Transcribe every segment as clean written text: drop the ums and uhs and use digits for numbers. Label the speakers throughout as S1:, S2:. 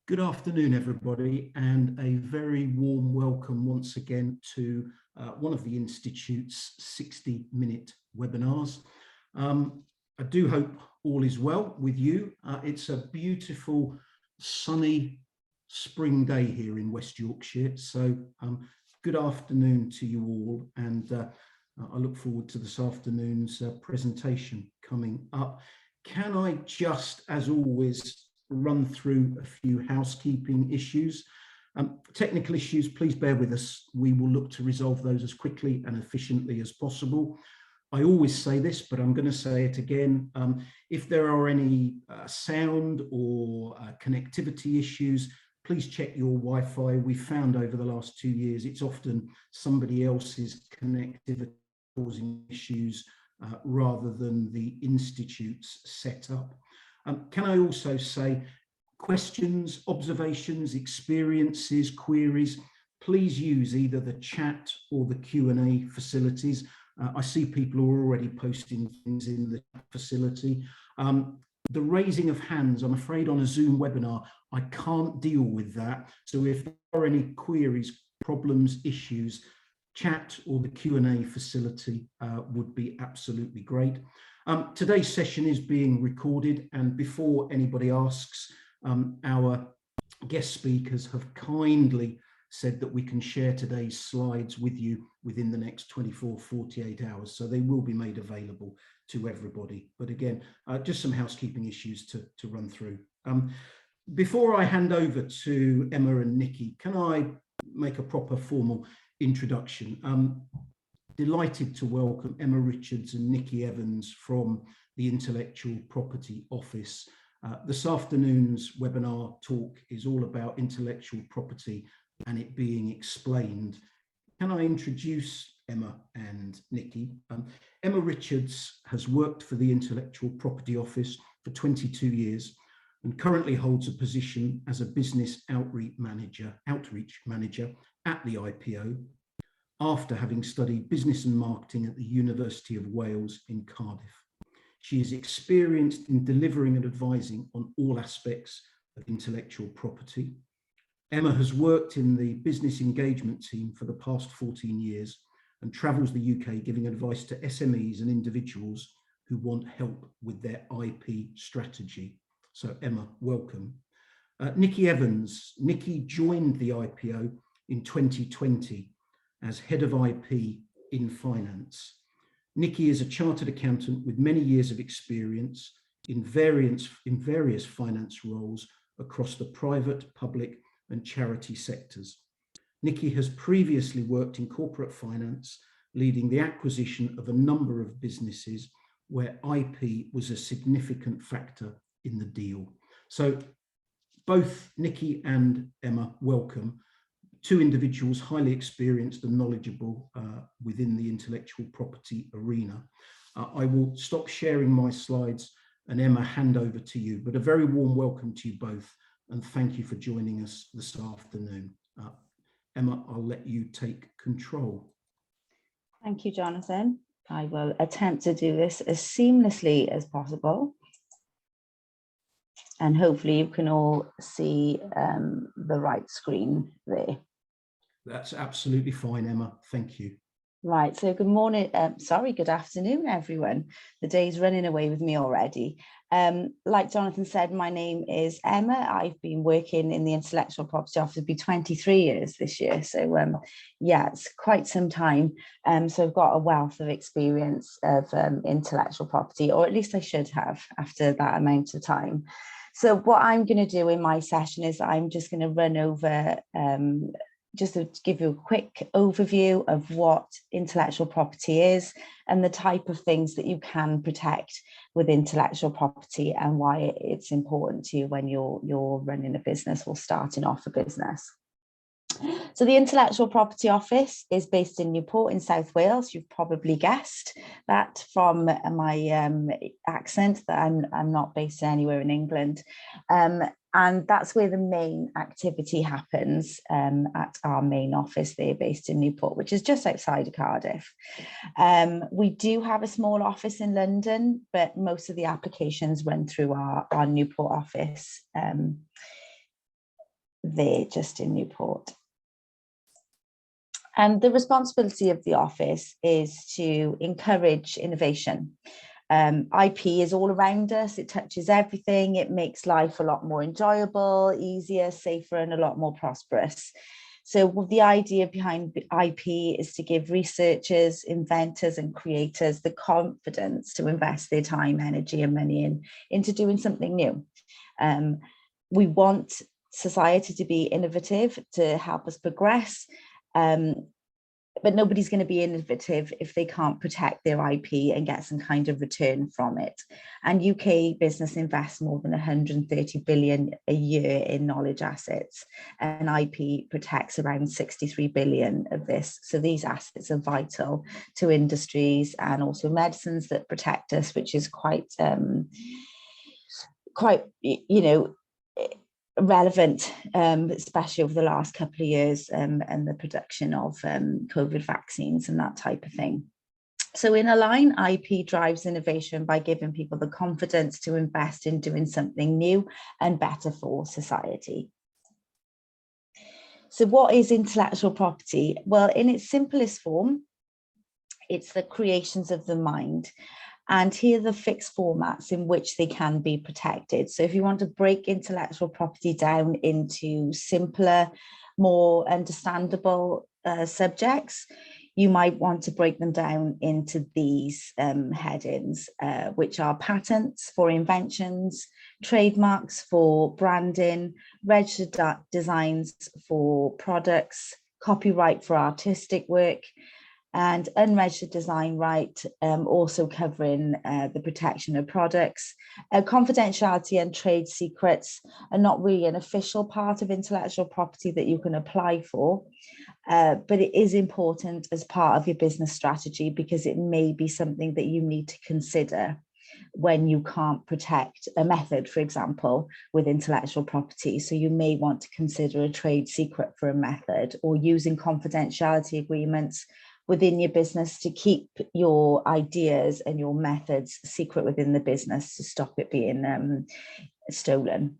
S1: Good afternoon, everybody, and a very warm welcome once again to one of the Institute's 60-minute webinars. I do hope all is well with you. It's a beautiful, sunny spring day here in West Yorkshire, so good afternoon to you all, and I look forward to this afternoon's presentation coming up. Can I just, as always, run through a few housekeeping issues. Technical issues, please bear with us. We will look to resolve those as quickly and efficiently as possible. I always say this, but I'm going to say it again. If there are any sound or connectivity issues, please check your Wi-Fi. We've found over the last 2 years, it's often somebody else's connectivity causing issues rather than the Institute's setup. Can I also say questions, observations, experiences, queries, please use either the chat or the Q&A facilities. I see people are already posting things in the facility. The raising of hands, I'm afraid on a Zoom webinar, I can't deal with that. So if there are any queries, problems, issues, chat or the Q&A facility would be absolutely great. Today's session is being recorded, and before anybody asks, our guest speakers have kindly said that we can share today's slides with you within the next 48 hours, so they will be made available to everybody. But again, just some housekeeping issues to run through. Before I hand over to Emma and Nikki, can I make a proper formal introduction? Delighted to welcome Emma Richards and Nikki Evans from the Intellectual Property Office. This afternoon's webinar talk is all about intellectual property and it being explained. Can I introduce Emma and Nikki? Emma Richards has worked for the Intellectual Property Office for 22 years and currently holds a position as a business outreach manager at the IPO, after having studied business and marketing at the University of Wales in Cardiff. She is experienced in delivering and advising on all aspects of intellectual property. Emma has worked in the business engagement team for the past 14 years and travels the UK giving advice to SMEs and individuals who want help with their IP strategy. So Emma, welcome. Nikki Evans. Nikki joined the IPO in 2020 as head of IP in finance. Nikki is a chartered accountant with many years of experience in various finance roles across the private, public and charity sectors. Nikki has previously worked in corporate finance, leading the acquisition of a number of businesses where IP was a significant factor in the deal. So both Nikki and Emma, welcome. Two individuals highly experienced and knowledgeable within the intellectual property arena. I will stop sharing my slides and Emma, hand over to you, but a very warm welcome to you both and thank you for joining us this afternoon. Emma, I'll let you take control.
S2: Thank you, Jonathan. I will attempt to do this as seamlessly as possible. And hopefully you can all see the right screen there.
S1: That's absolutely fine, Emma. Thank you.
S2: Right, so good morning, good afternoon, everyone. The day's running away with me already. Like Jonathan said, my name is Emma. I've been working in the Intellectual Property Office, it'll be 23 years this year. So yeah, it's quite some time. So I've got a wealth of experience of intellectual property, or at least I should have after that amount of time. So what I'm going to do in my session is I'm just going to run over just to give you a quick overview of what intellectual property is and the type of things that you can protect with intellectual property and why it's important to you when you're running a business or starting off a business. So the Intellectual Property Office is based in Newport in South Wales. You've probably guessed that from my accent that I'm not based anywhere in England. And that's where the main activity happens at our main office there based in Newport, which is just outside of Cardiff. We do have a small office in London, but most of the applications run through our Newport office. there just in Newport. And the responsibility of the office is to encourage innovation. IP is all around us, it touches everything, it makes life a lot more enjoyable, easier, safer, and a lot more prosperous. So the idea behind IP is to give researchers, inventors, and creators the confidence to invest their time, energy, and money into doing something new. We want society to be innovative, to help us progress. But nobody's going to be innovative if they can't protect their IP and get some kind of return from it. And UK business invests more than 130 billion a year in knowledge assets, and IP protects around 63 billion of this. So these assets are vital to industries and also medicines that protect us, which is quite, you know, relevant, especially over the last couple of years, and the production of COVID vaccines and that type of thing. So in a line, IP drives innovation by giving people the confidence to invest in doing something new and better for society. So what is intellectual property? Well, in its simplest form, it's the creations of the mind. And here are the fixed formats in which they can be protected. So if you want to break intellectual property down into simpler, more understandable subjects, you might want to break them down into these headings, which are patents for inventions, trademarks for branding, registered designs for products, copyright for artistic work, and unregistered design right, also covering the protection of products. Confidentiality and trade secrets are not really an official part of intellectual property that you can apply for, but it is important as part of your business strategy because it may be something that you need to consider when you can't protect a method, for example, with intellectual property. So you may want to consider a trade secret for a method, or using confidentiality agreements within your business to keep your ideas and your methods secret within the business to stop it being stolen.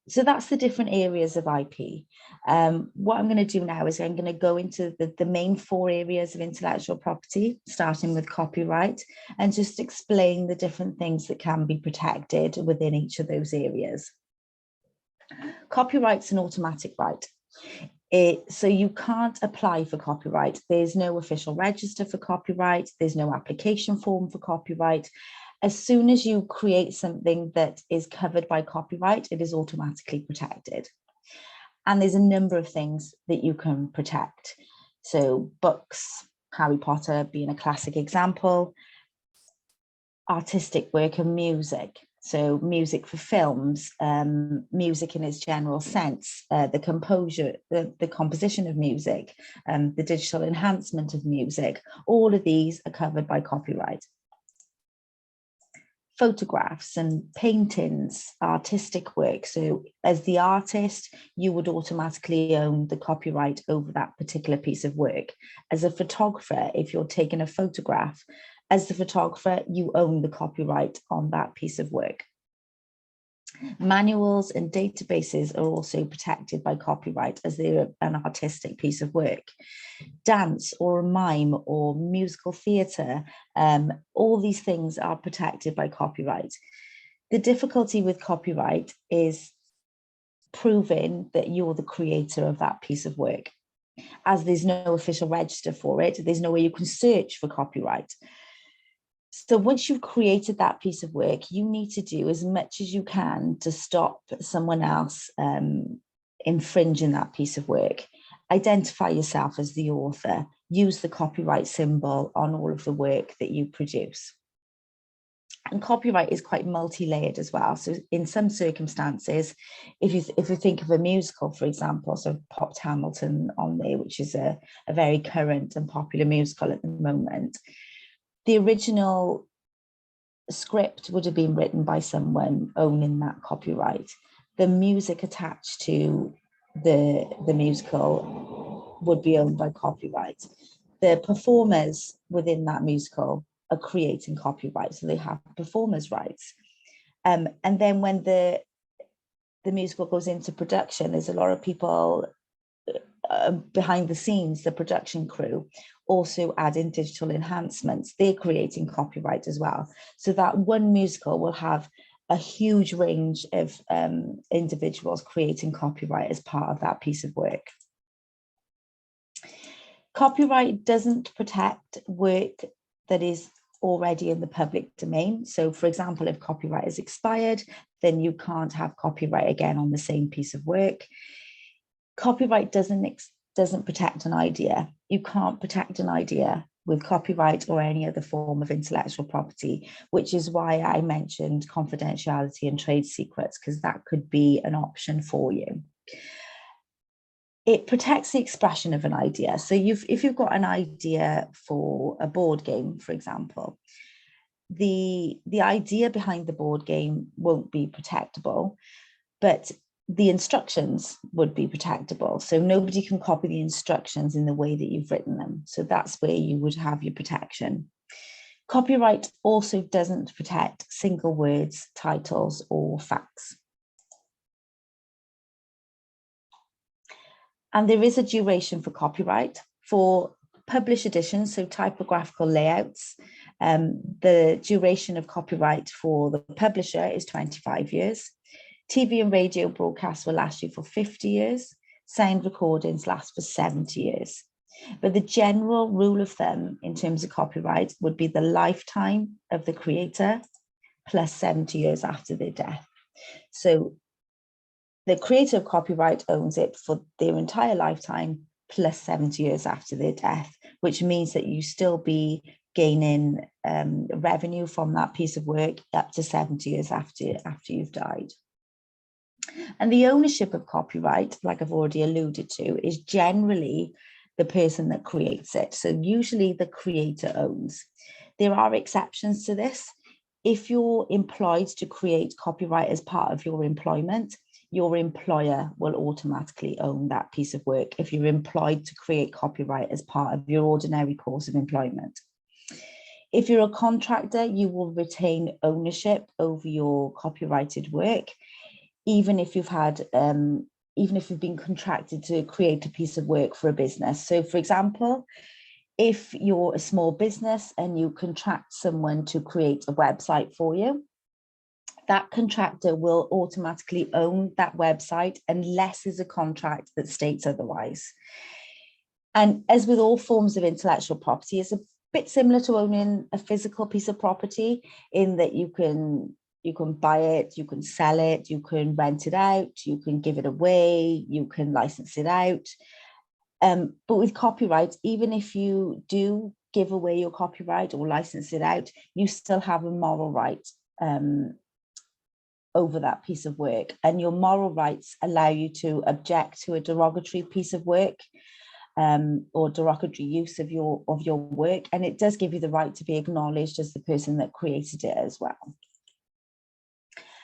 S2: So that's the different areas of IP. What I'm going to do now is I'm going to go into the main 4 areas of intellectual property, starting with copyright, and just explain the different things that can be protected within each of those areas. Copyright's an automatic right. So you can't apply for copyright. There's no official register for copyright. There's no application form for copyright. As soon as you create something that is covered by copyright, it is automatically protected. And there's a number of things that you can protect. So books, Harry Potter being a classic example, artistic work and music. So music for films, music in its general sense, the composition of music, the digital enhancement of music, all of these are covered by copyright. Photographs and paintings, artistic work. So as the artist, you would automatically own the copyright over that particular piece of work. As a photographer, if you're taking a photograph, as the photographer, you own the copyright on that piece of work. Manuals and databases are also protected by copyright as they're an artistic piece of work. Dance or a mime or musical theatre, all these things are protected by copyright. The difficulty with copyright is proving that you're the creator of that piece of work. As there's no official register for it, there's no way you can search for copyright. So once you've created that piece of work, you need to do as much as you can to stop someone else infringing that piece of work. Identify yourself as the author, use the copyright symbol on all of the work that you produce. And copyright is quite multi-layered as well. So in some circumstances, if you think of a musical, for example, so I've popped Hamilton on there, which is a very current and popular musical at the moment. The original script would have been written by someone owning that copyright. The music attached to the musical would be owned by copyright. The performers within that musical are creating copyright, so they have performers' rights. And then when the the musical goes into production, there's a lot of people behind the scenes, the production crew, also add in digital enhancements. They're creating copyright as well. So that one musical will have a huge range of individuals creating copyright as part of that piece of work. Copyright doesn't protect work that is already in the public domain. So for example, if copyright is expired, then you can't have copyright again on the same piece of work. Copyright doesn't protect an idea. You can't protect an idea with copyright or any other form of intellectual property, which is why I mentioned confidentiality and trade secrets, because that could be an option for you. It protects the expression of an idea. So if you've got an idea for a board game, for example, the idea behind the board game won't be protectable, but the instructions would be protectable. So nobody can copy the instructions in the way that you've written them. So that's where you would have your protection. Copyright also doesn't protect single words, titles, or facts. And there is a duration for copyright. For published editions, so typographical layouts, the duration of copyright for the publisher is 25 years. TV and radio broadcasts will last you for 50 years. Sound recordings last for 70 years. But the general rule of thumb in terms of copyright would be the lifetime of the creator plus 70 years after their death. So the creator of copyright owns it for their entire lifetime plus 70 years after their death, which means that you still be gaining revenue from that piece of work up to 70 years after you've died. And the ownership of copyright, like I've already alluded to, is generally the person that creates it. So usually the creator owns. There are exceptions to this. If you're employed to create copyright as part of your employment, your employer will automatically own that piece of work if you're employed to create copyright as part of your ordinary course of employment. If you're a contractor, you will retain ownership over your copyrighted work, even if you've been contracted to create a piece of work for a business. So for example, if you're a small business and you contract someone to create a website for you, that contractor will automatically own that website unless there's a contract that states otherwise. And as with all forms of intellectual property, it's a bit similar to owning a physical piece of property in that you can buy it, you can sell it, you can rent it out, you can give it away, you can license it out. But with copyright, even if you do give away your copyright or license it out, you still have a moral right over that piece of work. And your moral rights allow you to object to a derogatory piece of work or derogatory use of your work. And it does give you the right to be acknowledged as the person that created it as well.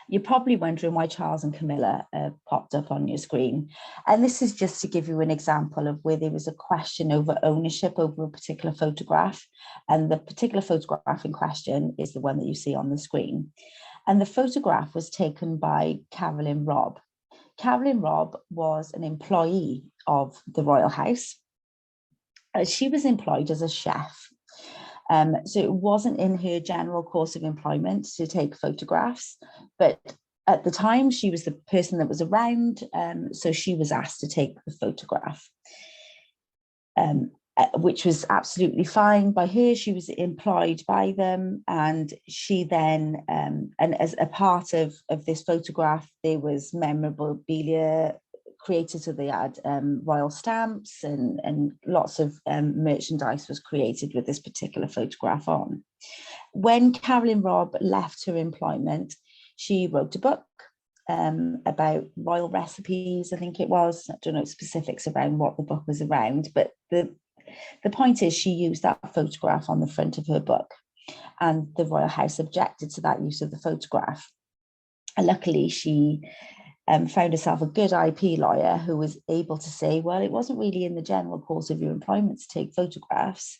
S2: You're probably wondering why Charles and Camilla popped up on your screen. And this is just to give you an example of where there was a question over ownership over a particular photograph. And the particular photograph in question is the one that you see on the screen. And the photograph was taken by Carolyn Robb. Carolyn Robb was an employee of the Royal House. She was employed as a chef. So it wasn't in her general course of employment to take photographs, but at the time she was the person that was around, so she was asked to take the photograph, which was absolutely fine by her. She was employed by them, and she then, and as a part of this photograph, there was memorabilia created, so they had royal stamps and lots of merchandise was created with this particular photograph on. When Carolyn Robb left her employment, she wrote a book about royal recipes, I think it was. I don't know specifics around what the book was around, but the point is she used that photograph on the front of her book, and the Royal House objected to that use of the photograph. And luckily she found herself a good IP lawyer who was able to say, well, it wasn't really in the general course of your employment to take photographs,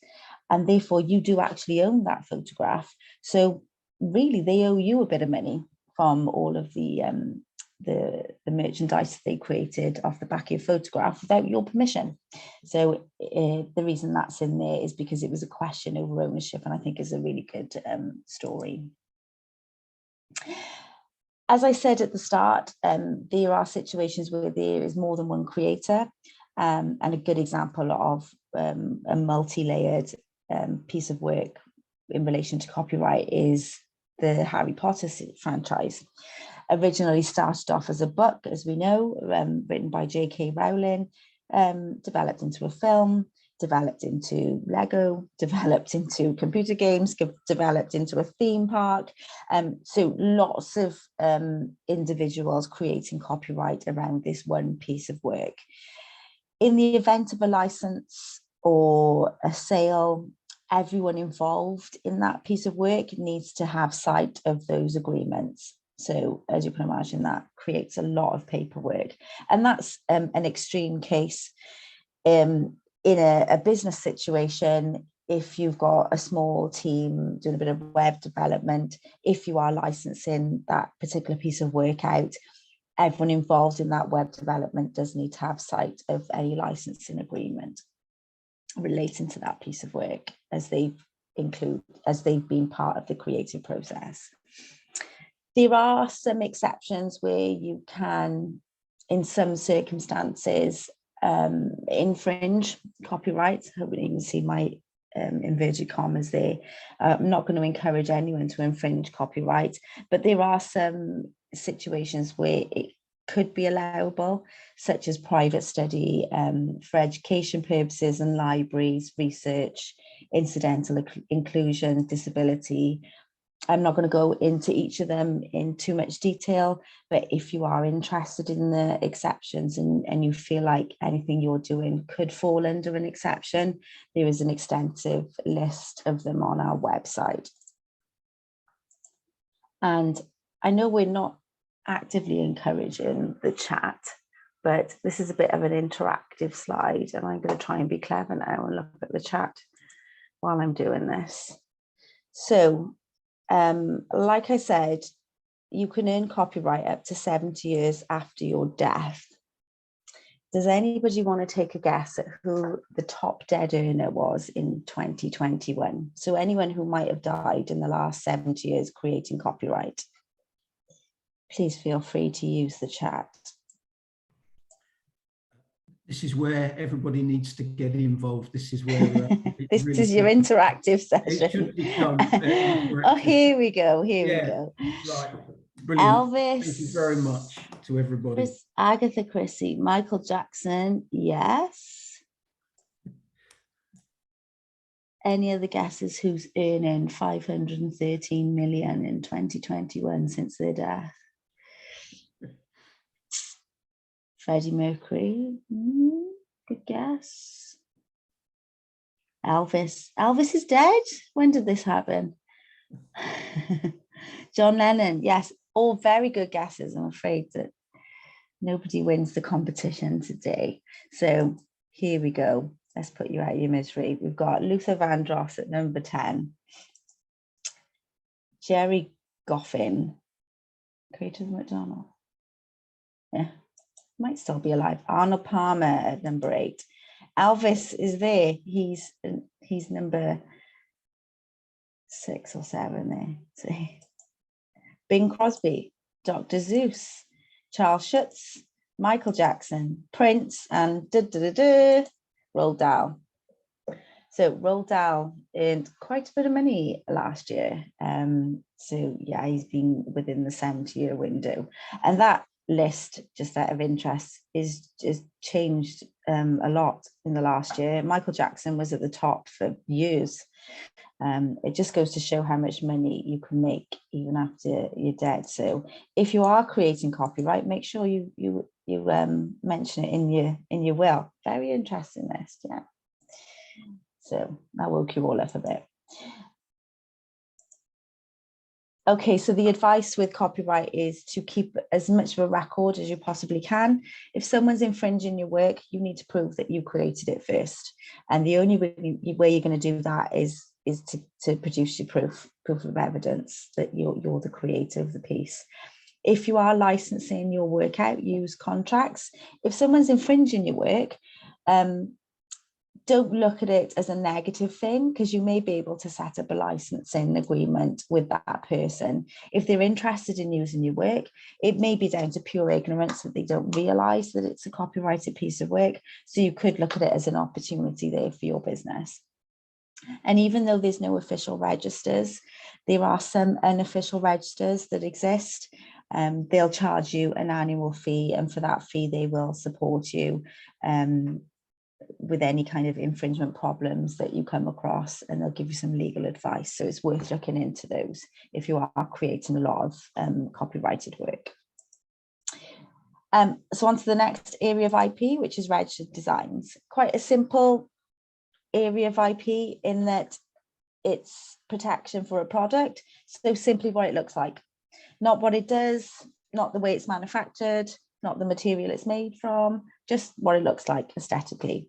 S2: and therefore you do actually own that photograph. So really they owe you a bit of money from all of the merchandise they created off the back of your photograph without your permission. So the reason that's in there is because it was a question over ownership, and I think is a really good story. As I said at the start, there are situations where there is more than one creator, and a good example of a multi-layered piece of work in relation to copyright is the Harry Potter franchise. Originally started off as a book, as we know, written by J.K. Rowling, developed into a film, developed into Lego, developed into computer games, developed into a theme park. So lots of individuals creating copyright around this one piece of work. In the event of a license or a sale, everyone involved in that piece of work needs to have sight of those agreements. So as you can imagine, that creates a lot of paperwork. And that's an extreme case. In a business situation, if you've got a small team doing a bit of web development, if you are licensing that particular piece of work out, everyone involved in that web development does need to have sight of any licensing agreement relating to that piece of work as they've been part of the creative process. There are some exceptions where you can, in some circumstances, infringe copyright. Hopefully you can see my inverted commas there. I'm not going to encourage anyone to infringe copyright, but there are some situations where it could be allowable, such as private study for education purposes and libraries, research, incidental inclusion, disability. I'm not going to go into each of them in too much detail, but if you are interested in the exceptions and you feel like anything you're doing could fall under an exception, there is an extensive list of them on our website. And I know we're not actively encouraging the chat, but this is a bit of an interactive slide, and I'm going to try and be clever now and look at the chat while I'm doing this. So, like I said, you can earn copyright up to 70 years after your death. Does anybody want to take a guess at who the top dead earner was in 2021? So anyone who might have died in the last 70 years creating copyright. Please feel free to use the chat.
S1: This is where everybody needs to get involved. This is where
S2: this really is your interactive session.
S1: It should become interactive.
S2: Oh, here we go. Here we go.
S1: Right. Brilliant.
S2: Elvis.
S1: Thank you very much to everybody.
S2: Agatha Christie, Michael Jackson. Yes. Any other guesses who's earning 513 million in 2021 since their death? Freddie Mercury, good guess. Elvis. Elvis is dead. When did this happen? John Lennon. Yes, all very good guesses. I'm afraid that nobody wins the competition today. So here we go. Let's put you out of your misery. We've got Luther Vandross at number 10. Jerry Goffin, creator of McDonald's. Yeah. Might still be alive. Arnold Palmer at number 8. Elvis is there. He's number 6 or 7 there. See. Bing Crosby, Dr. Seuss, Charles Schutz, Michael Jackson, Prince, and Roald Dahl. So Roald Dahl earned quite a bit of money last year. So yeah, he's been within the 70-year window, and that list, just out of interest, is just changed a lot in the last year. Michael Jackson was at the top for years. It just goes to show how much money you can make even after you're dead. So if you are creating copyright, make sure you mention it in your will. Very interesting list, yeah. So that woke you all up a bit. Okay, so the advice with copyright is to keep as much of a record as you possibly can. If someone's infringing your work, you need to prove that you created it first. And the only way you're going to do that is to produce your proof of evidence that you're the creator of the piece. If you are licensing your work out, use contracts. If someone's infringing your work, don't look at it as a negative thing, because you may be able to set up a licensing agreement with that person. If they're interested in using your work, it may be down to pure ignorance that they don't realise that it's a copyrighted piece of work. So you could look at it as an opportunity there for your business. And even though there's no official registers, there are some unofficial registers that exist. They'll charge you an annual fee, and for that fee, they will support you with any kind of infringement problems that you come across, and they'll give you some legal advice. So it's worth looking into those if you are creating a lot of copyrighted work. So on to the next area of IP, which is registered designs. Quite a simple area of IP in that it's protection for a product. So simply what it looks like, not what it does, not the way it's manufactured, not the material it's made from, just what it looks like aesthetically.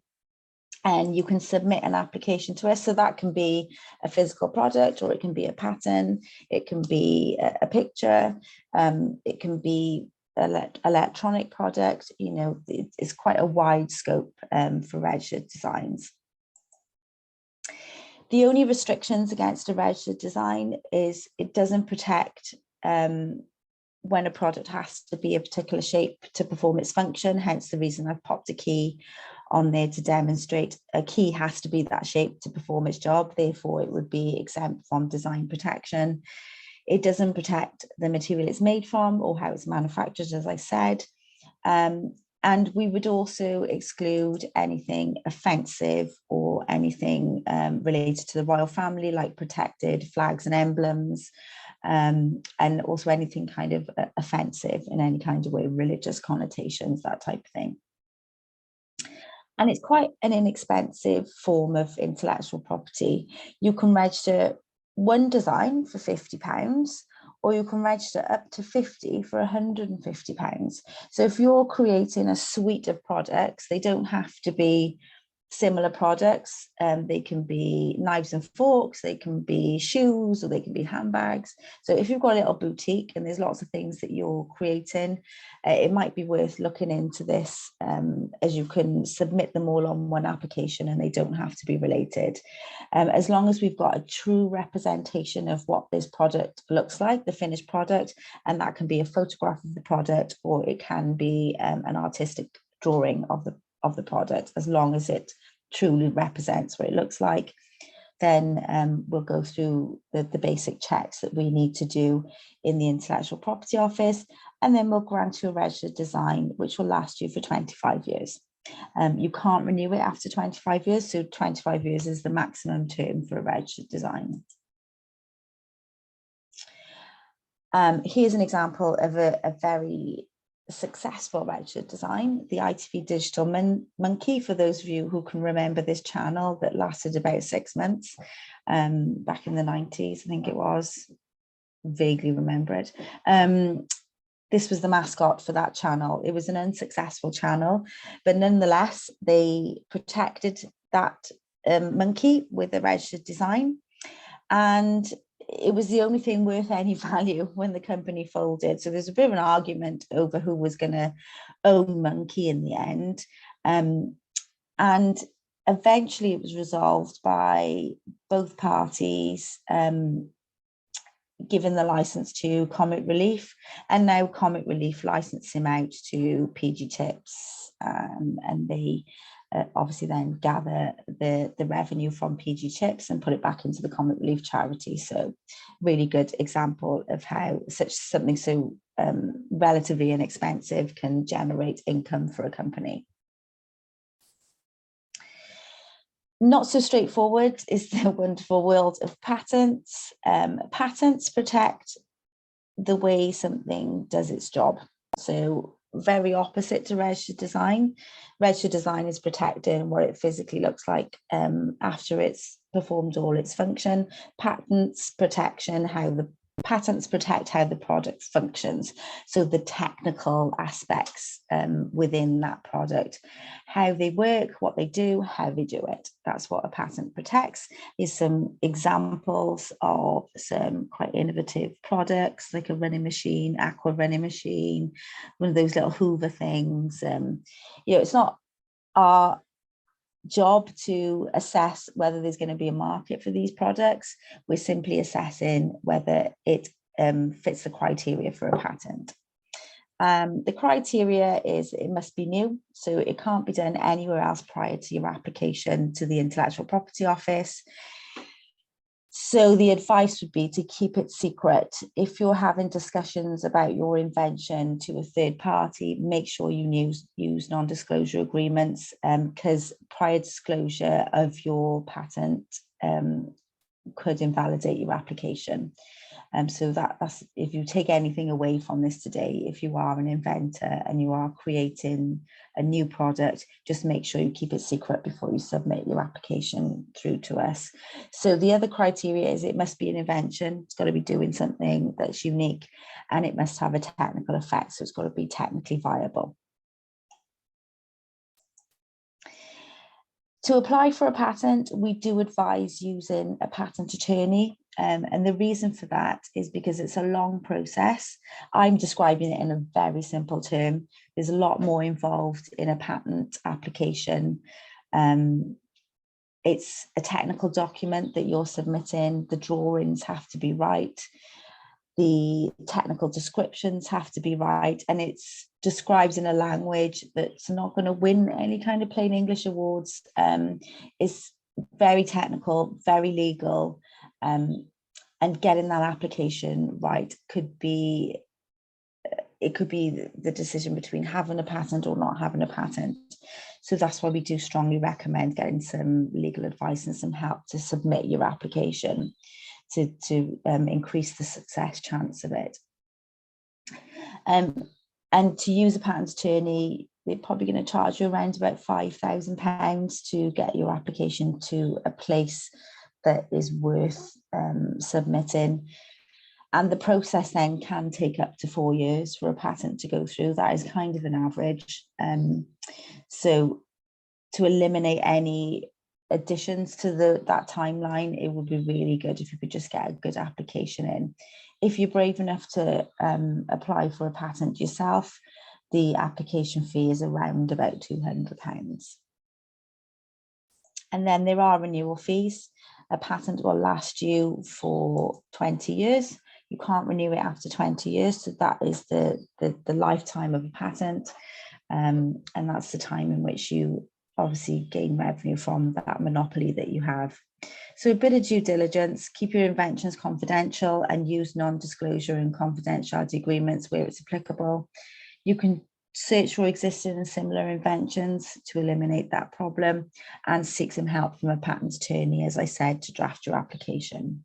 S2: And you can submit an application to us. So that can be a physical product, or it can be a pattern, it can be a picture, it can be electronic product. You know, it's quite a wide scope for registered designs. The only restrictions against a registered design is it doesn't protect when a product has to be a particular shape to perform its function, hence the reason I've popped a key on there to demonstrate a key has to be that shape to perform its job, therefore it would be exempt from design protection. It doesn't protect the material it's made from or how it's manufactured, as I said. And we would also exclude anything offensive or anything related to the royal family, like protected flags and emblems, and also anything kind of offensive in any kind of way, religious connotations, that type of thing. And it's quite an inexpensive form of intellectual property. You can register one design for £50, or you can register up to 50 for £150. So if you're creating a suite of products, they don't have to be similar products. They can be knives and forks, they can be shoes, or they can be handbags. So if you've got a little boutique and there's lots of things that you're creating, it might be worth looking into this, as you can submit them all on one application and they don't have to be related. As long as we've got a true representation of what this product looks like, the finished product, and that can be a photograph of the product, or it can be an artistic drawing of the product, as long as it truly represents what it looks like, then we'll go through the basic checks that we need to do in the Intellectual Property Office, and then we'll grant you a registered design, which will last you for 25 years. You can't renew it after 25 years, so 25 years is the maximum term for a registered design. Here's an example of a very successful registered design, the Itv Digital Monkey, for those of you who can remember this channel that lasted about 6 months back in the 90s, I think it was, vaguely remember it. This was the mascot for that channel. It was an unsuccessful channel, but nonetheless, they protected that monkey with a registered design, and it was the only thing worth any value when the company folded. So there's a bit of an argument over who was going to own Monkey in the end. And eventually it was resolved by both parties giving the license to Comic Relief, and now Comic Relief license him out to PG Tips, and they obviously then gather the revenue from PG Tips and put it back into the Comic Relief charity. So really good example of how something so relatively inexpensive can generate income for a company. Not so straightforward is the wonderful world of patents. Patents protect the way something does its job. So very opposite to registered design. Registered design is protecting what it physically looks like after it's performed all its function. Patents protection how patents protect how the product functions, so the technical aspects within that product, how they work, what they do, how they do it. That's what a patent protects. Here's some examples of some quite innovative products, like a running machine, aqua running machine, one of those little Hoover things. It's not our job to assess whether there's going to be a market for these products. We're simply assessing whether it fits the criteria for a patent. The criteria is it must be new, so it can't be done anywhere else prior to your application to the Intellectual Property Office. So the advice would be to keep it secret. If you're having discussions about your invention to a third party, make sure you use non-disclosure agreements, because prior disclosure of your patent could invalidate your application. So that's, if you take anything away from this today, if you are an inventor and you are creating a new product, just make sure you keep it secret before you submit your application through to us. So the other criteria is it must be an invention. It's got to be doing something that's unique, and it must have a technical effect. So it's got to be technically viable. To apply for a patent, we do advise using a patent attorney. And the reason for that is because it's a long process. I'm describing it in a very simple term. There's a lot more involved in a patent application. It's a technical document that you're submitting. The drawings have to be right. The technical descriptions have to be right, and it's described in a language that's not going to win any kind of plain English awards. It's very technical, very legal, and getting that application right could be the decision between having a patent or not having a patent. So that's why we do strongly recommend getting some legal advice and some help to submit your application to increase the success chance of it. And to use a patent attorney, they're probably going to charge you around about £5,000 to get your application to a place that is worth submitting. And the process then can take up to 4 years for a patent to go through. That is kind of an average. So to eliminate any additions to that timeline, it would be really good if you could just get a good application in. If you're brave enough to apply for a patent yourself, the application fee is around about £200. And then there are renewal fees. A patent will last you for 20 years. You can't renew it after 20 years. So that is the lifetime of a patent. And that's the time in which you obviously gain revenue from that monopoly that you have. So a bit of due diligence, keep your inventions confidential and use non-disclosure and confidentiality agreements where it's applicable. You can search for existing and similar inventions to eliminate that problem, and seek some help from a patent attorney, as I said, to draft your application.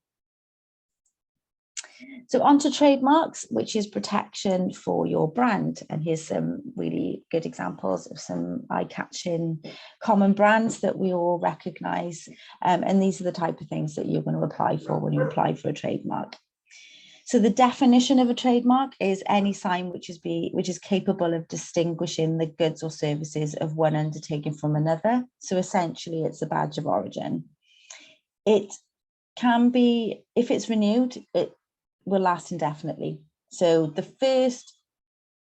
S2: So on to trademarks, which is protection for your brand. And here's some really good examples of some eye-catching common brands that we all recognize. And these are the type of things that you're going to apply for when you apply for a trademark. So the definition of a trademark is any sign which is capable of distinguishing the goods or services of one undertaking from another. So essentially, it's a badge of origin. It can be, if it's renewed, it will last indefinitely. So the first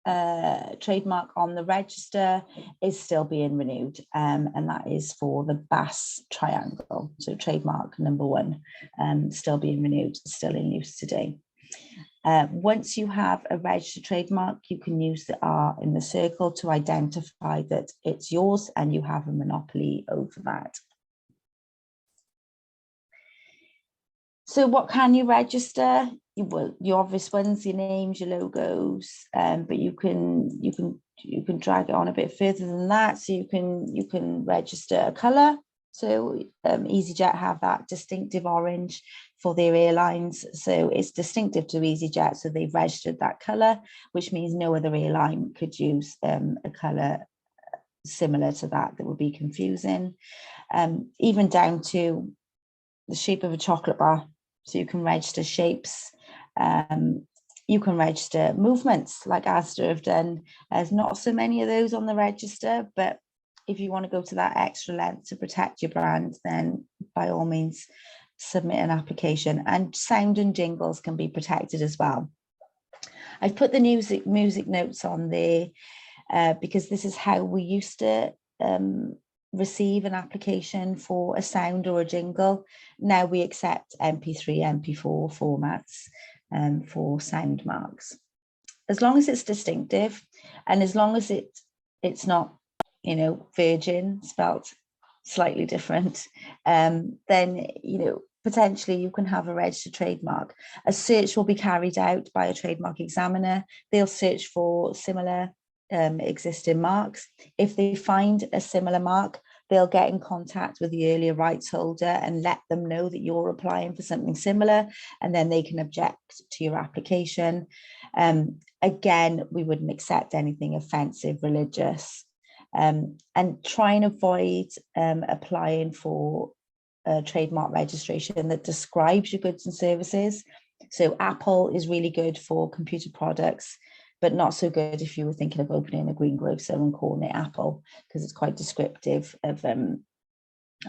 S2: trademark on the register is still being renewed, and that is for the Bass Triangle. So trademark number 1, still being renewed, still in use today. Once you have a registered trademark, you can use the R in the circle to identify that it's yours and you have a monopoly over that. So what can you register? Well, your obvious ones, your names, your logos, but you can drag it on a bit further than that. So you can register a colour. So EasyJet have that distinctive orange for their airlines. So it's distinctive to EasyJet. So they've registered that colour, which means no other airline could use a colour similar to that would be confusing. Even down to the shape of a chocolate bar. So you can register shapes You can register movements like Asda have done. There's not so many of those on the register, but if you want to go to that extra length to protect your brand, then by all means submit an application. And sound and jingles can be protected as well. I've put the music notes on there because this is how we used to receive an application for a sound or a jingle. Now we accept MP3, MP4 formats for sound marks. As long as it's distinctive and as long as it's not, you know, Virgin spelt slightly different, then, you know, potentially you can have a registered trademark. A search will be carried out by a trademark examiner. They'll search for similar existing marks. If they find a similar mark, they'll get in contact with the earlier rights holder and let them know that you're applying for something similar, and then they can object to your application. Again, we wouldn't accept anything offensive, religious, and try and avoid applying for a trademark registration that describes your goods and services. So Apple is really good for computer products, but not so good if you were thinking of opening a greengrocer and calling it Apple, because it's quite descriptive of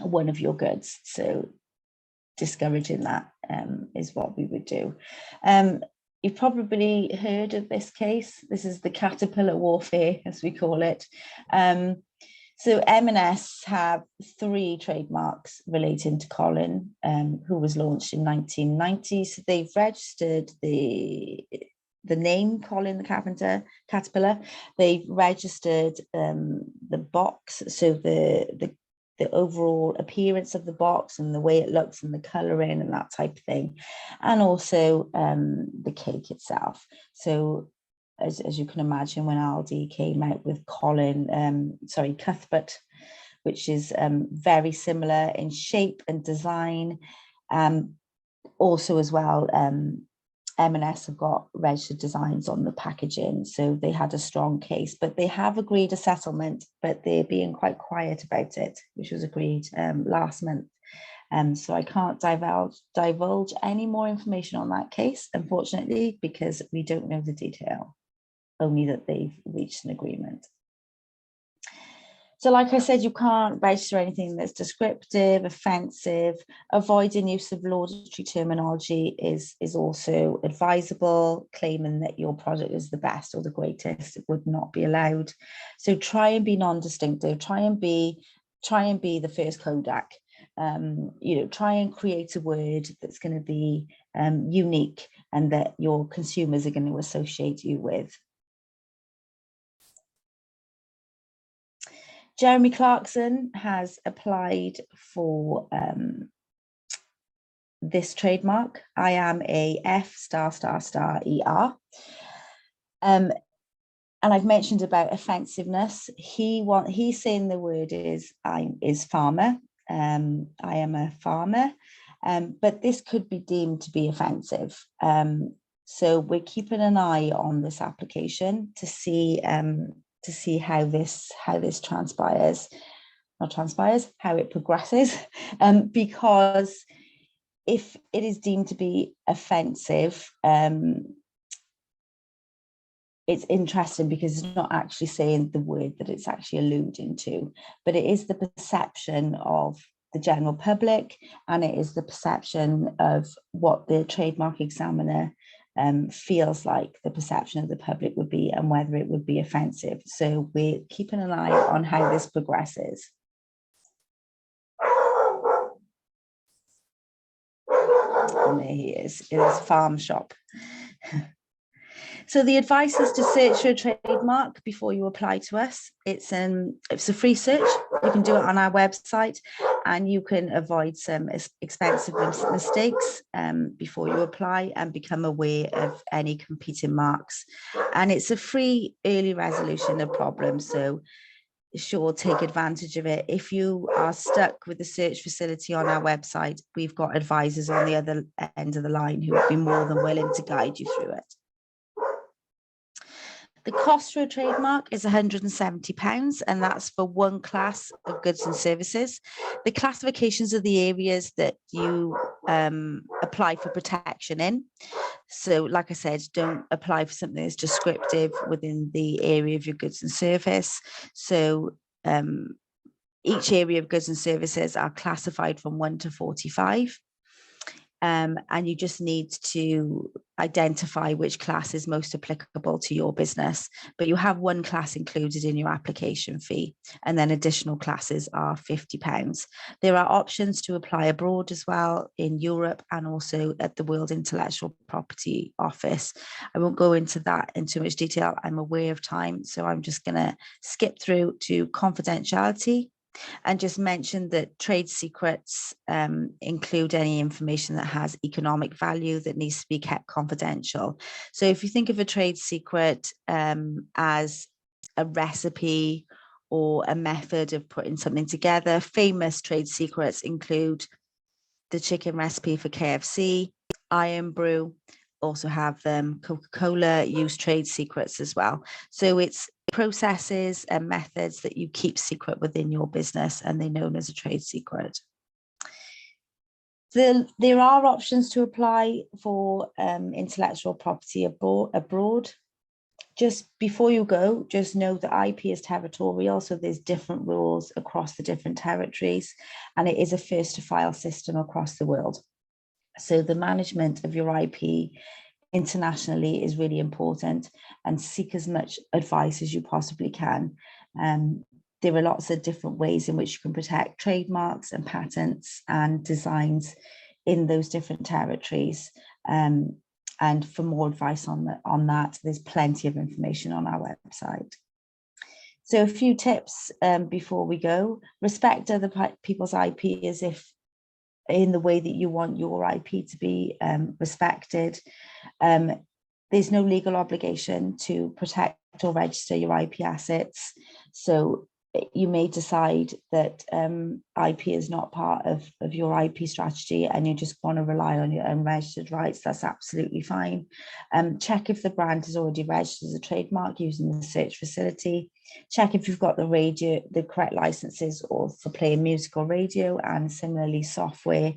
S2: one of your goods. So discouraging that is what we would do. You've probably heard of this case. This is the caterpillar warfare, as we call it. So M&S have 3 trademarks relating to Colin, who was launched in 1990. So they've registered the name Colin the caterpillar. They've registered the box, so the overall appearance of the box and the way it looks and the colouring and that type of thing, and also the cake itself. So as you can imagine, when Aldi came out with Cuthbert, which is very similar in shape and design, also as well, M&S have got registered designs on the packaging, so they had a strong case, but they have agreed a settlement, but they're being quite quiet about it, which was agreed last month. So I can't divulge any more information on that case, unfortunately, because we don't know the detail, only that they've reached an agreement. So like I said, you can't register anything that's descriptive, offensive. Avoiding use of laudatory terminology is also advisable. Claiming that your product is the best or the greatest would not be allowed. So try and be non-distinctive. Try and be the first Kodak. You know, try and create a word that's going to be unique and that your consumers are going to associate you with. Jeremy Clarkson has applied for this trademark. I am a F***ER. And I've mentioned about offensiveness. He's saying the word is farmer. I am a farmer, but this could be deemed to be offensive. So we're keeping an eye on this application to see how this transpires, how it progresses, because if it is deemed to be offensive, it's interesting because it's not actually saying the word that it's actually alluding to, but it is the perception of the general public, and it is the perception of what the trademark examiner feels like the perception of the public would be and whether it would be offensive. So we're keeping an eye on how this progresses. And there he is, in his farm shop. So the advice is to search for a trademark before you apply to us. It's a free search. You can do it on our website, and you can avoid some expensive mistakes before you apply and become aware of any competing marks. And it's a free early resolution of problems, so sure, take advantage of it. If you are stuck with the search facility on our website, we've got advisors on the other end of the line who would be more than willing to guide you through it. The cost for a trademark is £170, and that's for one class of goods and services. The classifications are the areas that you apply for protection in. So like I said, don't apply for something that's descriptive within the area of your goods and service. So each area of goods and services are classified from 1 to 45. And you just need to identify which class is most applicable to your business. But you have one class included in your application fee, and then additional classes are £50. There are options to apply abroad as well, in Europe and also at the World Intellectual Property Office. I won't go into that in too much detail. I'm aware of time, so I'm just going to skip through to confidentiality. And just mention that trade secrets include any information that has economic value that needs to be kept confidential. So if you think of a trade secret as a recipe or a method of putting something together, famous trade secrets include the chicken recipe for KFC, Iron Brew, also have Coca-Cola use trade secrets as well. So it's processes and methods that you keep secret within your business, and they're known as a trade secret. There are options to apply for intellectual property abroad. Just before you go, just know that IP is territorial, so there's different rules across the different territories, and it is a first to file system across the world. So the management of your IP internationally is really important, and seek as much advice as you possibly can. There are lots of different ways in which you can protect trademarks and patents and designs in those different territories. And for more advice on that, there's plenty of information on our website. So a few tips before we go. Respect other people's IP as if in the way that you want your IP to be respected. There's no legal obligation to protect or register your IP assets. So you may decide that IP is not part of your IP strategy and you just want to rely on your unregistered rights. That's absolutely fine. Check if the brand is already registered as a trademark using the search facility. Check if you've got the correct licenses or for playing music or radio, and similarly software.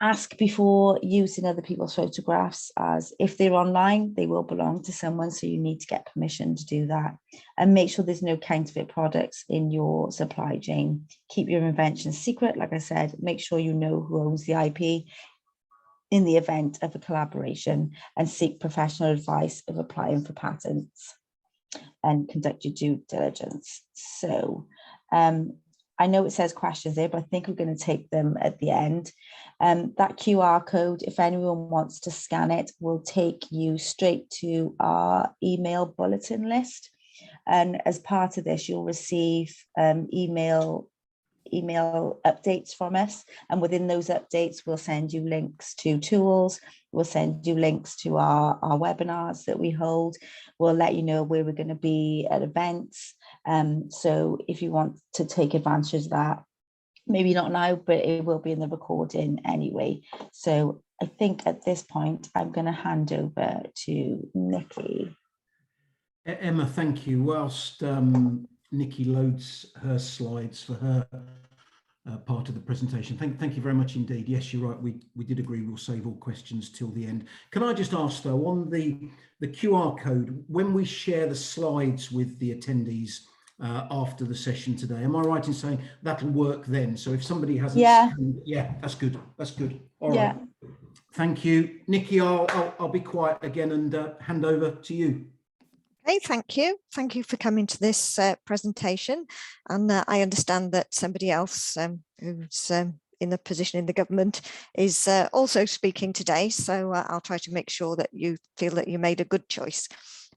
S2: Ask before using other people's photographs, as if they're online, they will belong to someone, so you need to get permission to do that. And make sure there's no counterfeit products in your supply chain. Keep your inventions secret, like I said. Make sure you know who owns the IP in the event of a collaboration, and seek professional advice of applying for patents and conduct your due diligence. So I know it says questions there, but I think we're going to take them at the end. That QR code, if anyone wants to scan it, will take you straight to our email bulletin list. And as part of this, you'll receive email updates from us. And within those updates, we'll send you links to tools. We'll send you links to our webinars that we hold. We'll let you know where we're going to be at events. So if you want to take advantage of that, maybe not now, but it will be in the recording anyway. So I think at this point, I'm going to hand over to Nikki.
S1: Emma, thank you. Whilst Nikki loads her slides for her part of the presentation, thank you very much indeed. Yes, you're right. We did agree we'll save all questions till the end. Can I just ask though, on the QR code, when we share the slides with the attendees after the session today, am I right in saying that'll work then? So if somebody hasn't, yeah, that's good. That's good. All right. Thank you, Nikki. I'll be quiet again and hand over to you.
S3: Okay, thank you. Thank you for coming to this presentation. And I understand that somebody else who's in a position in the government is also speaking today. So I'll try to make sure that you feel that you made a good choice.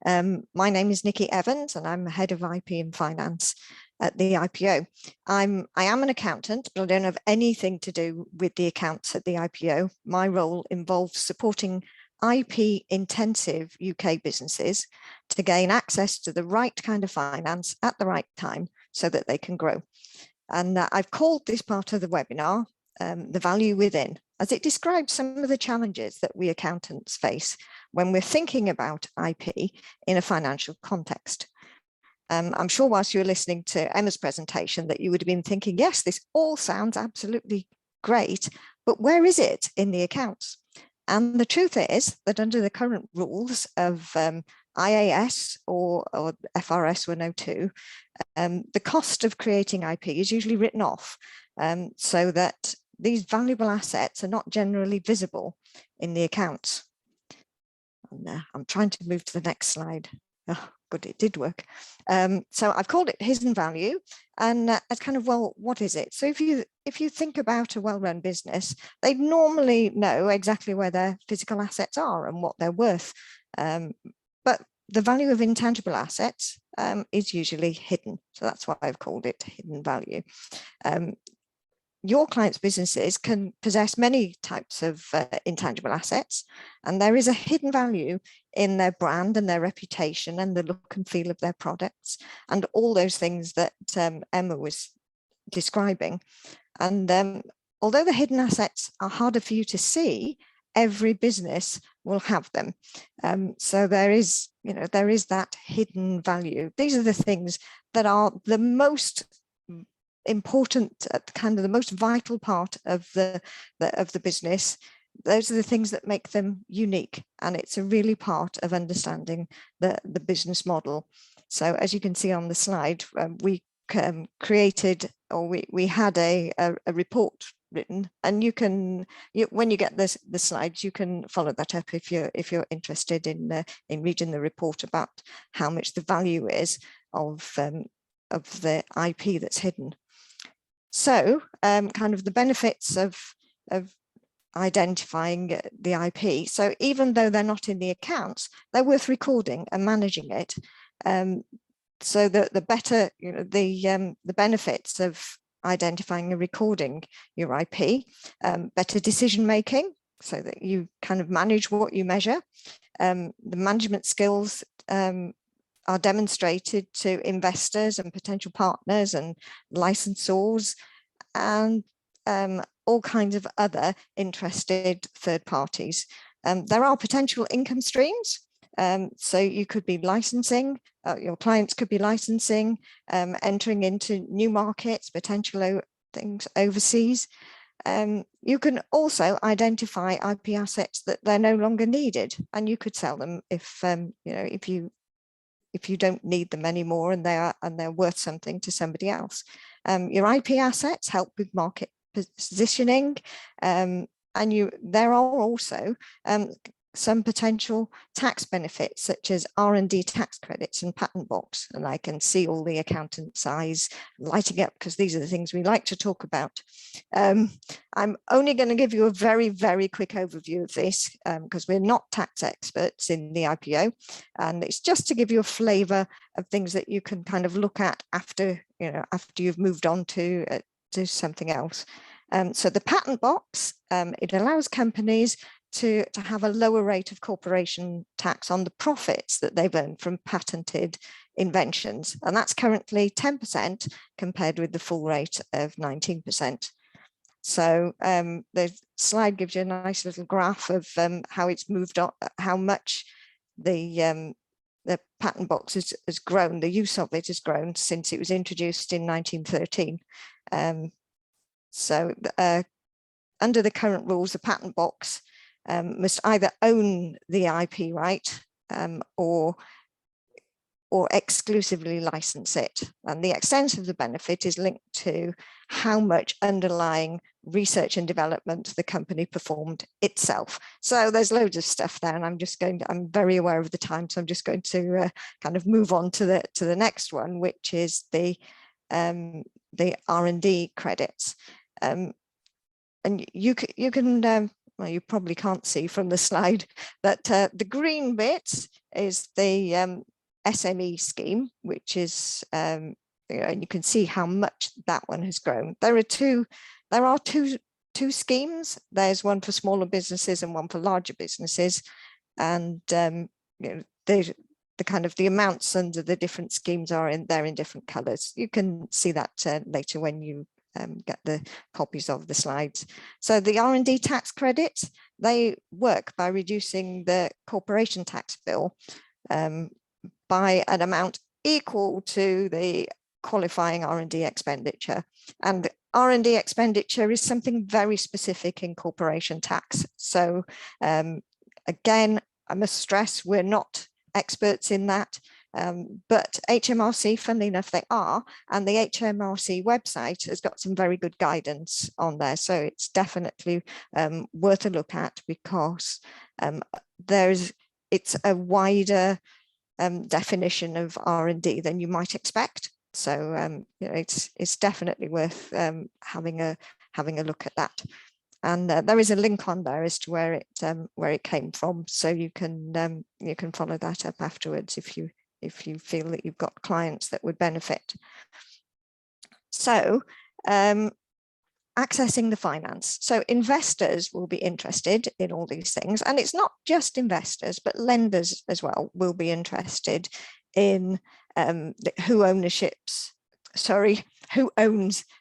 S3: My name is Nikki Evans, and I'm head of IP and finance at the IPO. I am an accountant, but I don't have anything to do with the accounts at the IPO. My role involves supporting IP intensive UK businesses to gain access to the right kind of finance at the right time so that they can grow. And I've called this part of the webinar the value within, as it describes some of the challenges that we accountants face when we're thinking about IP in a financial context. I'm sure whilst you were listening to Emma's presentation that you would have been thinking, yes, this all sounds absolutely great, but where is it in the accounts? And the truth is that under the current rules of IAS or FRS 102, the cost of creating IP is usually written off so that these valuable assets are not generally visible in the accounts. And, I'm trying to move to the next slide. Oh, good, it did work. So I've called it hidden value, and it's kind of, well, what is it? So if you think about a well-run business, they normally know exactly where their physical assets are and what they're worth. But the value of intangible assets is usually hidden. So that's why I've called it hidden value. Your clients' businesses can possess many types of intangible assets, and there is a hidden value in their brand and their reputation and the look and feel of their products and all those things that Emma was describing. And although the hidden assets are harder for you to see, every business will have them. So there is that hidden value. These are the things that are the most important, kind of the most vital part of the business. Those are the things that make them unique, and it's a really part of understanding the business model. So as you can see on the slide, we created, or we had a report written, and when you get the slides, you can follow that up if you're interested in reading the report about how much the value is of the IP that's hidden. So kind of the benefits of identifying the IP. So even though they're not in the accounts, they're worth recording and managing it. So the better, the benefits of identifying and recording your IP, better decision making, so that you kind of manage what you measure. The management skills are demonstrated to investors and potential partners and licensors and all kinds of other interested third parties. There are potential income streams. So you could be licensing, your clients could be licensing, entering into new markets, potential things overseas. You can also identify IP assets that they're no longer needed, and you could sell them if you don't need them anymore and they're worth something to somebody else. Your IP assets help with market positioning, and there are also some potential tax benefits such as R&D tax credits and patent box, and I can see all the accountants' eyes lighting up because these are the things we like to talk about. I'm only going to give you a very, very quick overview of this because we're not tax experts in the IPO, and it's just to give you a flavour of things that you can kind of look at after you've moved on to something else. So the patent box, it allows companies to have a lower rate of corporation tax on the profits that they've earned from patented inventions. And that's currently 10% compared with the full rate of 19%. So the slide gives you a nice little graph of how it's moved on, how much the patent box has grown, the use of it has grown since it was introduced in 1913. So under the current rules, the patent box must either own the IP right or exclusively license it. And the extent of the benefit is linked to how much underlying research and development the company performed itself. So there's loads of stuff there, and I'm very aware of the time, so I'm just going to kind of move on to the next one, which is the R&D credits. And you can well, you probably can't see from the slide that the green bit is the SME scheme, which is, and you can see how much that one has grown. There are two schemes. There's one for smaller businesses and one for larger businesses, and the kind of the amounts under the different schemes are in different colours. You can see that later when you get the copies of the slides. So the R&D tax credits, they work by reducing the corporation tax bill by an amount equal to the qualifying R&D expenditure. And R&D expenditure is something very specific in corporation tax. So again, I must stress, we're not experts in that, but HMRC, funnily enough, they are, and the HMRC website has got some very good guidance on there. So it's definitely worth a look at, because it's a wider definition of R&D than you might expect. So you know, it's definitely worth having a look at that. And there is a link on there as to where it came from, so you can follow that up afterwards if you feel that you've got clients that would benefit. So accessing the finance. So investors will be interested in all these things, and it's not just investors, but lenders as well will be interested in who owns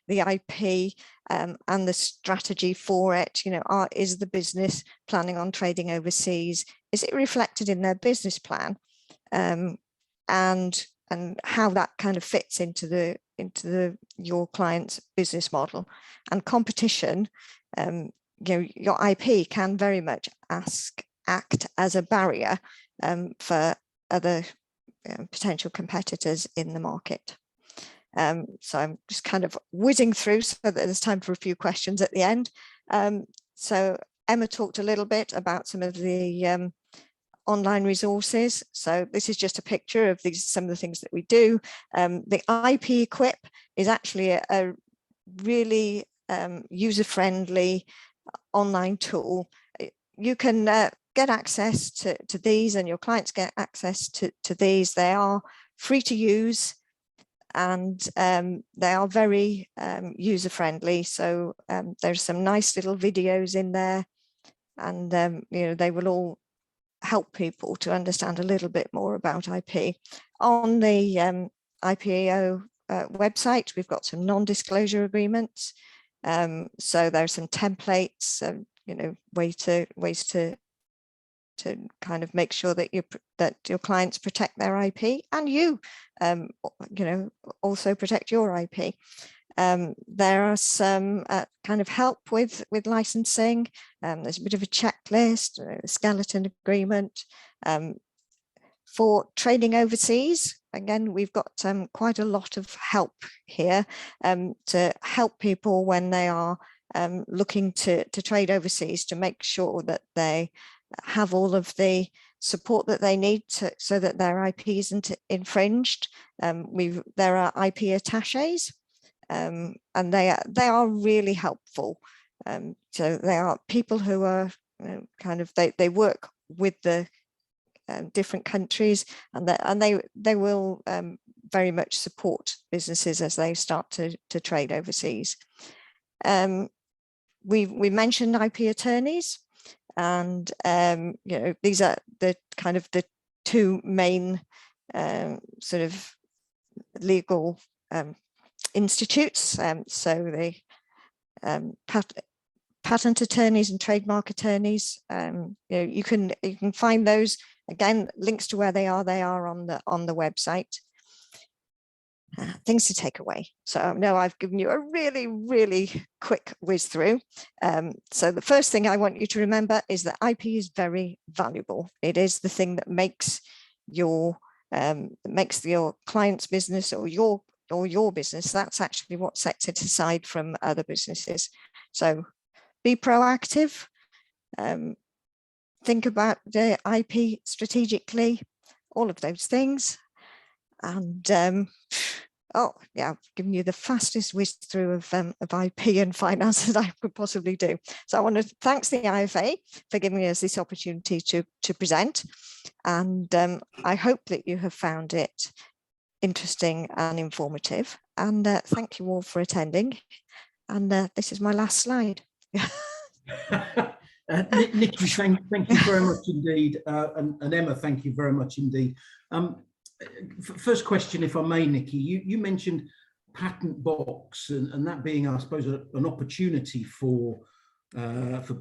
S3: the IP and the strategy for it. You know, is the business planning on trading overseas? Is it reflected in their business plan? And how that kind of fits into your client's business model. And competition, you know, your IP can very much act as a barrier for other potential competitors in the market. So I'm just kind of whizzing through so that there's time for a few questions at the end. So Emma talked a little bit about some of the online resources. So this is just a picture of some of the things that we do. The IP Equip is actually a really user-friendly online tool. You can get access to these, and your clients get access to these. They are free to use, and they are very user-friendly. So there's some nice little videos in there, and you know, they will all help people to understand a little bit more about IP. On the IPAO website, we've got some non-disclosure agreements. So there are some templates, you know, ways to kind of make sure that your clients protect their IP, and you know, also protect your IP. There are some kind of help with licensing. There's a bit of a checklist, a skeleton agreement. For trading overseas, again, we've got quite a lot of help here to help people when they are looking to trade overseas, to make sure that they have all of the support that they need so that their IP isn't infringed. There are IP attaches. And they are really helpful. So they are people who are, you know, kind of they work with the different countries, and they will very much support businesses as they start to trade overseas. We mentioned IP attorneys, and you know, these are the kind of the two main sort of legal institutes. So the patent attorneys and trademark attorneys, you know, you can find those, again, links to where they are on the website. Things to take away. So now I've given you a really, really quick whiz through. So the first thing I want you to remember is that IP is very valuable. It is the thing that makes your client's business or your business. That's actually what sets it aside from other businesses. So be proactive. Think about the IP strategically, all of those things. And oh yeah, I've given you the fastest whiz through of IP and finance that I could possibly do. So I want to thank the IFA for giving us this opportunity to present, and I hope that you have found it interesting and informative, and thank you all for attending. And this is my last slide.
S1: Nikki, thank you very much indeed, and Emma, thank you very much indeed. First question, if I may, Nikki, you mentioned patent box, and that being, I suppose, an opportunity for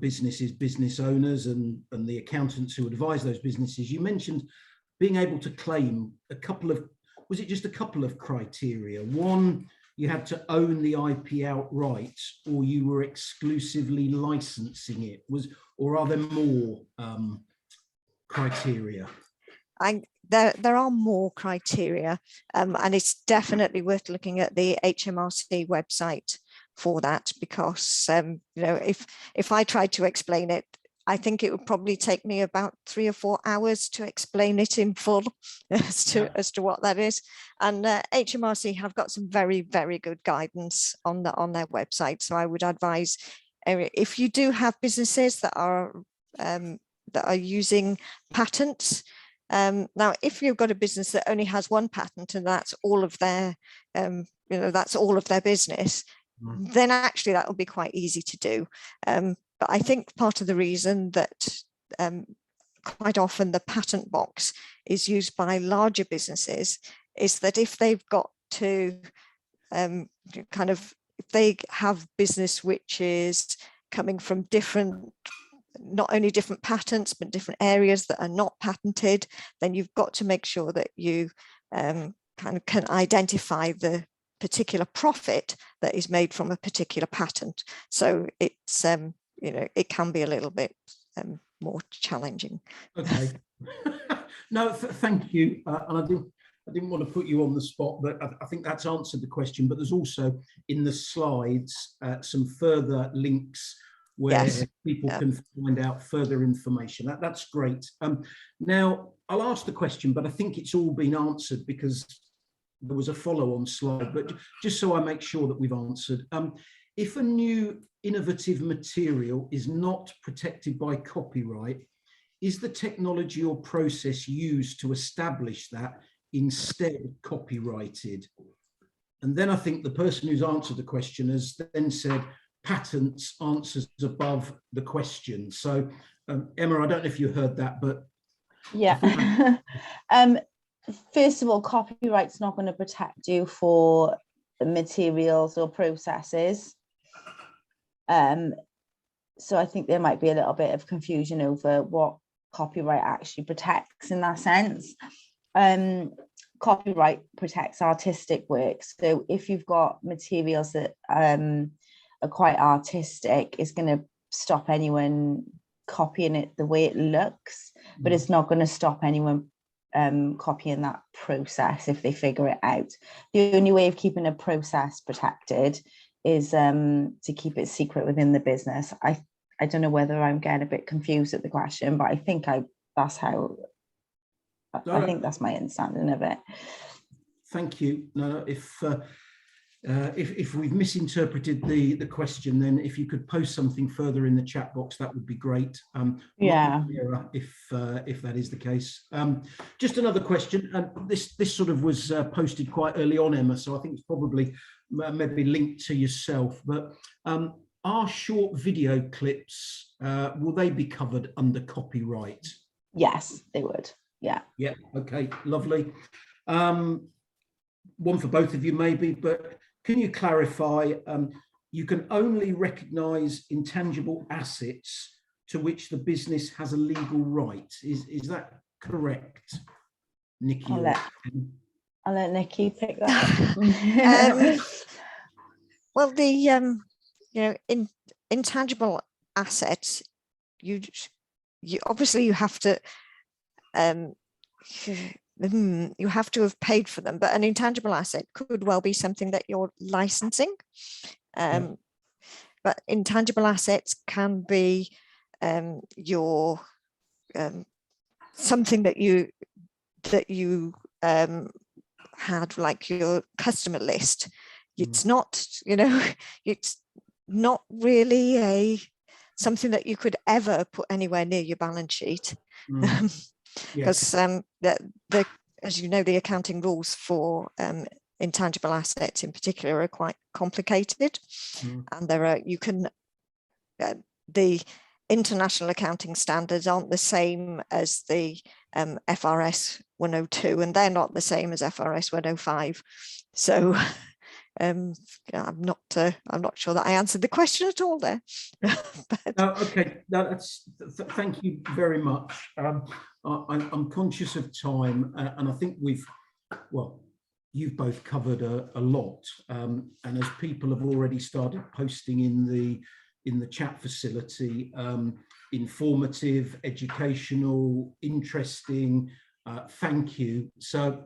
S1: businesses, business owners, and the accountants who advise those businesses. You mentioned being able to claim a couple of, was it just a couple of criteria? One, you had to own the IP outright, or you were exclusively licensing it, or are there more criteria?
S3: There are more criteria, and it's definitely worth looking at the HMRC website for that, because if I tried to explain it, I think it would probably take me about 3 or 4 hours to explain it in full as to what that is. And HMRC have got some very, very good guidance on their website. So I would advise, if you do have businesses that are using patents. Now, if you've got a business that only has one patent and that's all of their, that's all of their business, then actually that will be quite easy to do. But I think part of the reason that quite often the patent box is used by larger businesses is that if they've got to if they have business which is coming from not only different patents, but different areas that are not patented, then you've got to make sure that you can identify the particular profit that is made from a particular patent. So it's it can be a little bit more challenging.
S1: Okay. No, thank you. And I didn't want to put you on the spot, but I think that's answered the question. But there's also in the slides some further links where people can find out further information. That's great. Now, I'll ask the question, but I think it's all been answered because there was a follow-on slide, but just so I make sure that we've answered. If a new innovative material is not protected by copyright, is the technology or process used to establish that instead copyrighted? And then I think the person who's answered the question has then said, patents answers above the question. So Emma, I don't know if you heard that, but
S2: yeah. First of all, copyright's not going to protect you for materials or processes. So I think there might be a little bit of confusion over what copyright actually protects in that sense. Copyright protects artistic works. So if you've got materials that are quite artistic, it's going to stop anyone copying it the way it looks, but it's not going to stop anyone copying that process if they figure it out. The only way of keeping a process protected is to keep it secret within the business. I don't know whether I'm getting a bit confused at the question, but I think that's my understanding of it.
S1: Thank you. No, if we've misinterpreted the question, then if you could post something further in the chat box, that would be great. If that is the case. Just another question, and this sort of was posted quite early on, Emma, so I think it's probably maybe linked to yourself, but are short video clips, will they be covered under copyright?
S2: Yes, they would. Yeah.
S1: Yeah. Okay. Lovely. One for both of you, maybe, but can you clarify? You can only recognise intangible assets to which the business has a legal right. Is that correct, Nikki?
S2: I'll let Nikki pick that.
S3: Well, the intangible assets, you obviously you have to have paid for them, but an intangible asset could well be something that you're licensing. But intangible assets can be your something that you had, like your customer list. It's not, it's not really something that you could ever put anywhere near your balance sheet. Because as you know, the accounting rules for intangible assets in particular are quite complicated, and the international accounting standards aren't the same as the FRS 102, and they're not the same as FRS 105. So I'm not sure that I answered the question at all there. But...
S1: Okay, thank you very much. I'm conscious of time, and I think you've both covered a lot, and as people have already started posting in the chat facility, informative, educational, interesting, thank you. So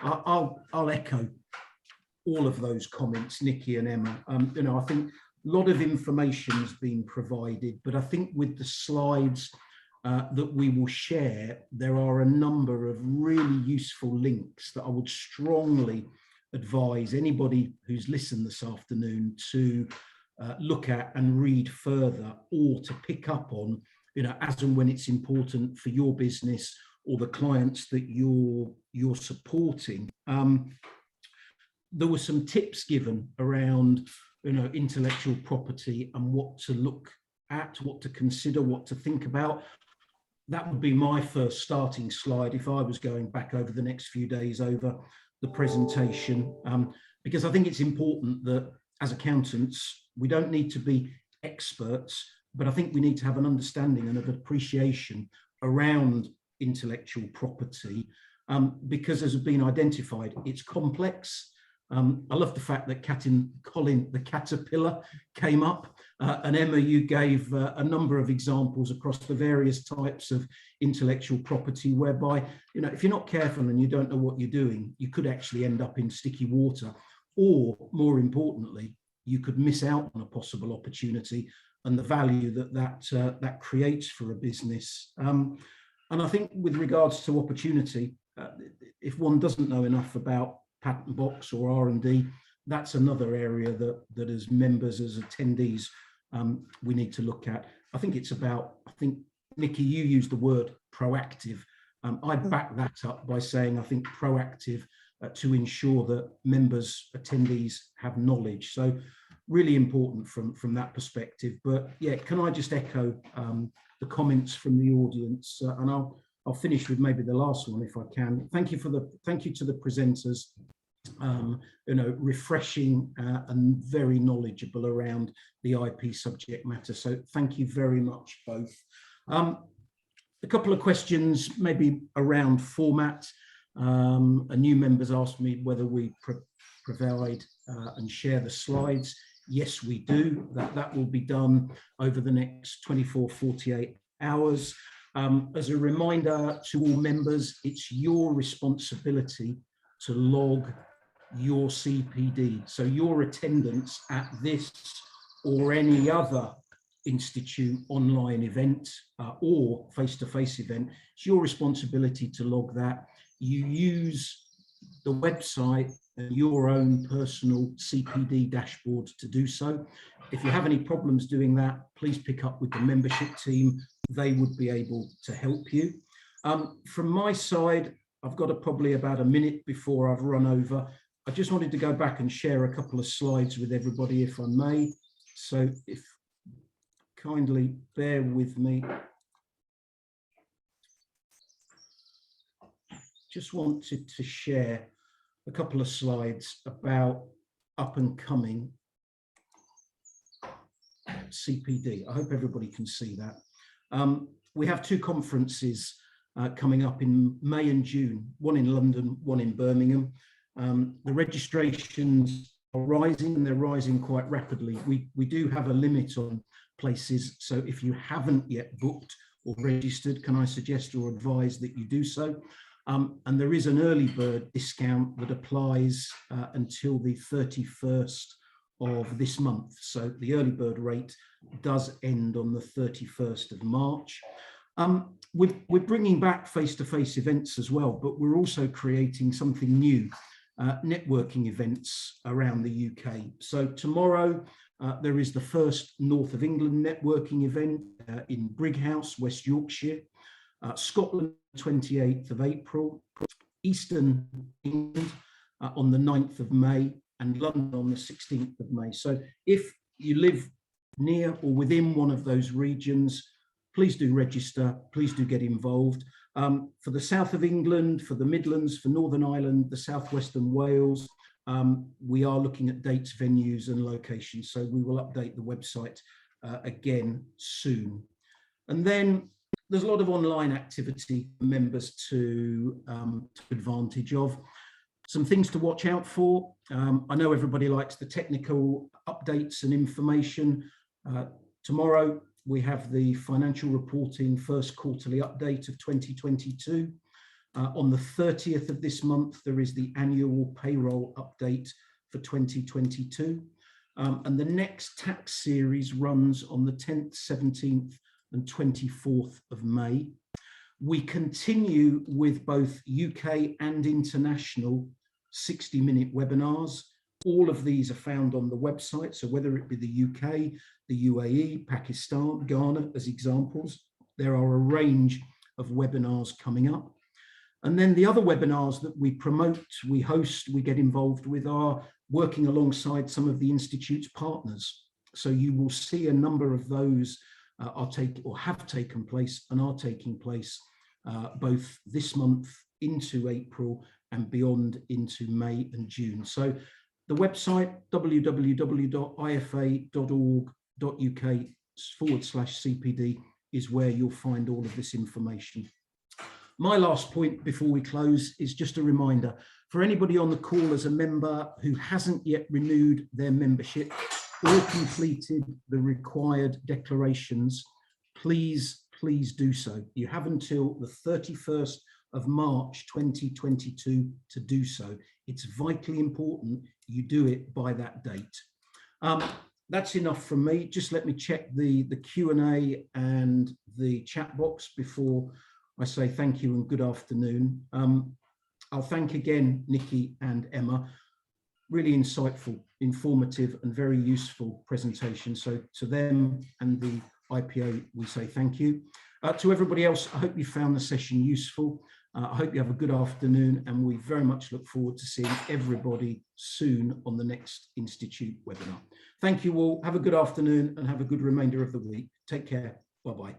S1: I'll echo all of those comments, Nikki and Emma. I think a lot of information has been provided, but I think with the slides that we will share, there are a number of really useful links that I would strongly advise anybody who's listened this afternoon to look at and read further, or to pick up on, as and when it's important for your business or the clients that you're supporting. There were some tips given around, intellectual property and what to look at, what to consider, what to think about. That would be my first starting slide if I was going back over the next few days over the presentation, because I think it's important that as accountants, we don't need to be experts, but I think we need to have an understanding and an appreciation around intellectual property, because as has been identified, it's complex. I love the fact that Colin the caterpillar came up, and Emma, you gave a number of examples across the various types of intellectual property whereby, if you're not careful and you don't know what you're doing, you could actually end up in sticky water, or more importantly, you could miss out on a possible opportunity and the value that creates for a business. And I think with regards to opportunity, if one doesn't know enough about Patent Box or R&D, that's another area that as members, as attendees, we need to look at. I think Nikki, you used the word proactive. I back that up by saying I think proactive to ensure that members, attendees have knowledge. So really important from that perspective. But yeah, can I just echo the comments from the audience, and I'll finish with maybe the last one if I can. Thank you to the presenters. Refreshing and very knowledgeable around the IP subject matter. So thank you very much both. A couple of questions maybe around format. A new member's asked me whether we provide and share the slides. Yes, we do. That will be done over the next 24, 48 hours. As a reminder to all members, it's your responsibility to log your CPD. So your attendance at this or any other institute online event or face-to-face event, it's your responsibility to log that. You use the website and your own personal CPD dashboard to do so. If you have any problems doing that, please pick up with the membership team. They would be able to help you. From my side, I've got probably about a minute before I've run over. I just wanted to go back and share a couple of slides with everybody, if I may. So if kindly bear with me. Just wanted to share a couple of slides about up and coming CPD. I hope everybody can see that. We have two conferences coming up in May and June, one in London, one in Birmingham. The registrations are rising, and they're rising quite rapidly. We do have a limit on places, so if you haven't yet booked or registered, can I suggest or advise that you do so? And there is an early bird discount that applies until the 31st of this month. So the early bird rate does end on the 31st of March. We're bringing back face-to-face events as well, but we're also creating something new, networking events around the UK. So tomorrow there is the first North of England networking event in Brighouse, West Yorkshire. Scotland, 28th of April, Eastern England on the 9th of May, and London on the 16th of May. So if you live near or within one of those regions, please do register, please do get involved. For the south of England, for the Midlands, for Northern Ireland, the southwestern Wales, we are looking at dates, venues and locations, so we will update the website again soon. And then there's a lot of online activity for members to take advantage of. Some things to watch out for. I know everybody likes the technical updates and information. Tomorrow we have the financial reporting first quarterly update of 2022. On the 30th of this month, there is the annual payroll update for 2022. And the next tax series runs on the 10th, 17th and 24th of May. We continue with both UK and international 60-minute webinars. All of these are found on the website. So whether it be the UK, the UAE, Pakistan, Ghana as examples, there are a range of webinars coming up. And then the other webinars that we promote, we host, we get involved with are working alongside some of the Institute's partners. So you will see a number of those have taken place and are taking place both this month into April and beyond into May and June. So the website www.ifa.org.uk/CPD is where you'll find all of this information. My last point before we close is just a reminder for anybody on the call as a member who hasn't yet renewed their membership or completed the required declarations, please do so. You have until the 31st of March 2022 to do so. It's vitally important you do it by that date. That's enough from me. Just let me check the Q&A and the chat box before I say thank you and good afternoon. I'll thank again Nikki and Emma. Really insightful, informative and very useful presentation. So to them and the IPO, we say thank you. To everybody else, I hope you found the session useful. I hope you have a good afternoon and we very much look forward to seeing everybody soon on the next Institute webinar. Thank you all. Have a good afternoon and have a good remainder of the week. Take care. Bye-bye.